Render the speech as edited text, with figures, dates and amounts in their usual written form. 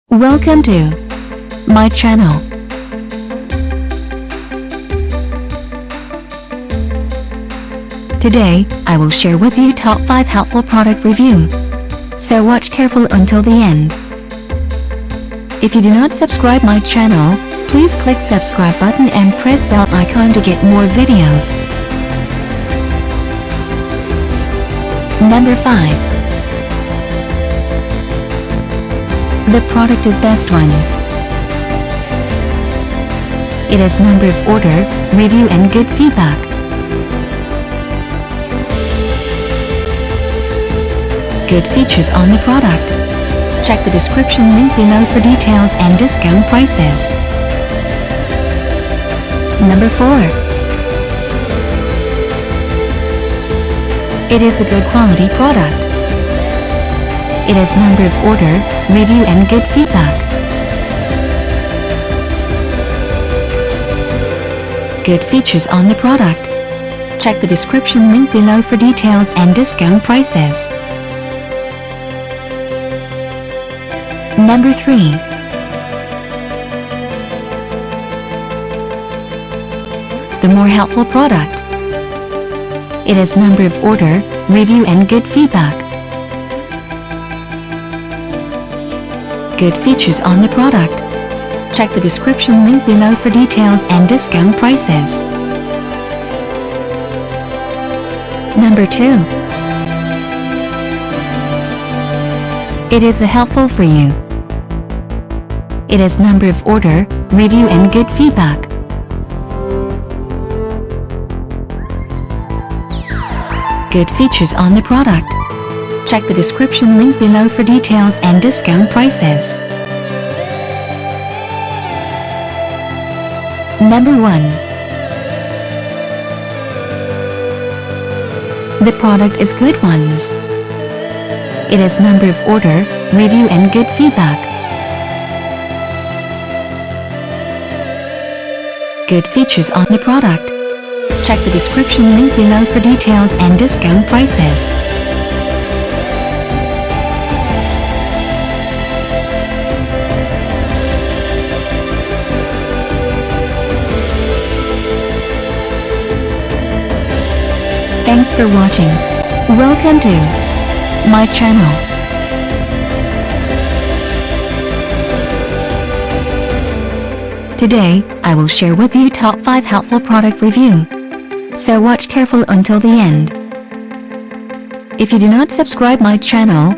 Welcome to my channel. Today, I will share with you top 5 helpful product review. So watch careful until the end. If you do not subscribe my channel, please click subscribe button and press bell icon to get more videos. Number 5. The product is Best Ones. It has number of order, review and good feedback. Good features on the product. Check the description link below for details and discount prices. Number 4. It is a good quality product. It has number of order, review and good feedback. Good features on the product. Check the description link below for details and discount prices. Number 3. The more helpful product. It has number of order, review and good feedback. Good features on the product. Check the description link below for details and discount prices. Number 2. It is a helpful for you. It has number of order, review and good feedback. Good features on the product. Check the description link below for details and discount prices. Number 1. The product is Good Ones. It has number of order, review and good feedback. Good features on the product. Check the description link below for details and discount prices. Thanks for watching. Welcome to my channel. Today, I will share with you top 5 helpful product review. So watch careful until the end. If you do not subscribe my channel,